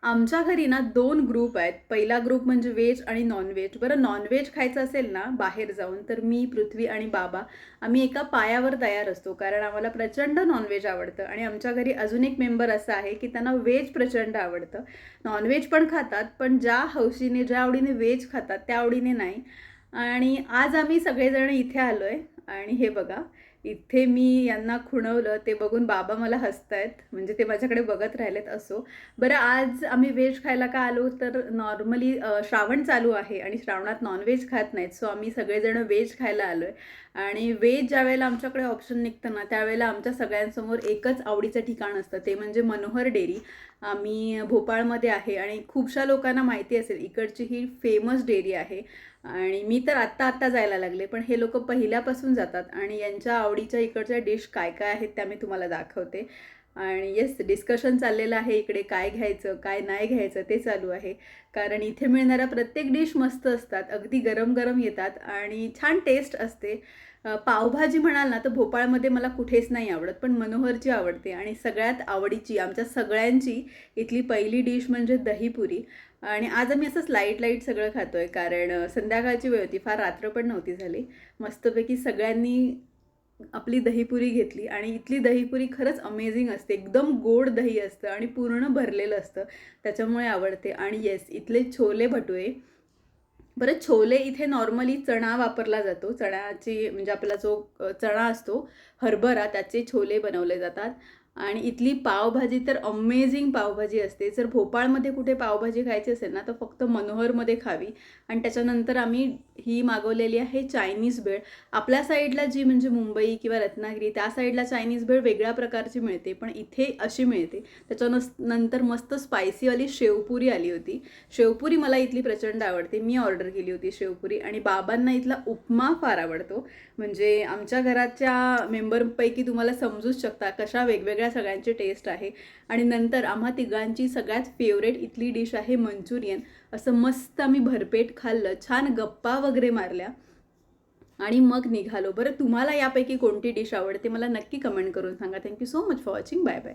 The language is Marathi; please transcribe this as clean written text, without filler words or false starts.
आमच्या घरी ना 2 ग्रुप आहेत. पहिला ग्रुप म्हणजे व्हेज आणि नॉन-व्हेज. बरं नॉन-व्हेज खायचं असेल ना बाहेर जाऊन, तर मी, पृथ्वी आणि बाबा आम्ही एका पायावर तयार असतो. कारण आम्हाला प्रचंड नॉन-व्हेज आवडतं आणि आमच्या घरी अजून एक मेंबर असा आहे, की त्यांना व्हेज प्रचंड आवडतं. नॉन-व्हेज पण खातात, पण ज्या हौशीने, ज्या आवडीने व्हेज खातात, त्या आवडीने नाही. आणि आज आम्ही सगळेजण इथे आलोय आणि हे बघा, इथे मी यांना खुणवलं ते बघून बाबा मला हसतायत. म्हणजे ते माझ्याकडे बघत राहिलेत. असो. बरं आज आम्ही व्हेज खायला का आलो तर नॉर्मली श्रावण चालू आहे आणि श्रावणात नॉनव्हेज खात नाहीत. सो आम्ही सगळेजण व्हेज खायला आलो आहे आणि व्हेज ज्यावेळेला आमच्याकडे ऑप्शन निघतं ना त्यावेळेला आमच्या सगळ्यांसमोर एकच आवडीचं ठिकाण असतं, ते म्हणजे मनोहर डेअरी. आम्ही भोपाळमध्ये आहे आणि खूपशा लोकांना माहिती असेल इकडची ही फेमस डेअरी आहे आणि मी तर आत्ता आत्ता जायला लागले, पण हे लोक पहिल्यापासून जातात आणि यांच्या आवडीच्या इकडच्या डिश काय काय आहेत त्या मी तुम्हाला दाखवते. आणि येस, डिस्कशन चाललेलं आहे इकडे, काय घ्यायचं काय नाही घ्यायचं ते चालू आहे. कारण इथे मिळणाऱ्या प्रत्येक डिश मस्त असतात, अगदी गरम गरम येतात आणि छान टेस्ट असते. पावभाजी म्हणाल ना तर भोपाळमध्ये मला कुठेच नाही आवडत, पण मनोहरची आवडते आणि सगळ्यात आवडीची आमच्या सगळ्यांची इथली पहिली डिश म्हणजे दहीपुरी. आणि आज आम्ही असंच लाईट लाईट सगळं खातोय कारण संध्याकाळची वेळ होती, फार रात्र पण नव्हती झाली. मस्तपैकी सगळ्यांनी आपली दहीपुरी घेतली आणि इथली दहीपुरी खरंच अमेझिंग असते. एकदम गोड दही असतं आणि पूर्ण भरलेलं असतं, त्याच्यामुळे आवडते. आणि येस, इथले छोले भटुरे. बरं छोले इथे नॉर्मली चणा वापरला जातो, चण्याची म्हणजे आपला जो चणा असतो हरभरा, त्याचे छोले बनवले जातात. आणि इथली पावभाजी तर अमेझिंग पावभाजी असते. जर भोपाळमध्ये कुठे पावभाजी खायची असेल ना तर फक्त मनोहरमध्ये खावी. आणि त्याच्यानंतर आम्ही ही मागवलेली आहे चायनीज भेळ. आपल्या साईडला जी म्हणजे मुंबई किंवा रत्नागिरी त्या साईडला चायनीज भेळ वेगळ्या प्रकारची मिळते, पण इथे अशी मिळते. त्याच्यानंतर मस्त स्पायसीवाली शेवपुरी आली होती. शेवपुरी मला इथली प्रचंड आवडते, मी ऑर्डर केली होती शेवपुरी. आणि बाबांना इथला उपमा फार आवडतो. म्हणजे आमच्या घराच्या मेंबरपैकी तुम्हाला समजूच शकता कशा वेगवेगळ्या सगळ्यांची टेस्ट आहे. आणि नंतर आम्हा तिघांची सगळ्यात फेवरेट इथली डिश आहे मंचुरियन. असं मस्त आम्ही भरपेट खाल्लं, छान गप्पा वगैरे मारल्या आणि मग निघालो. बरं तुम्हाला यापैकी कोणती डिश आवडते मला नक्की कमेंट करून सांगा. Thank you so much for watching. Bye bye.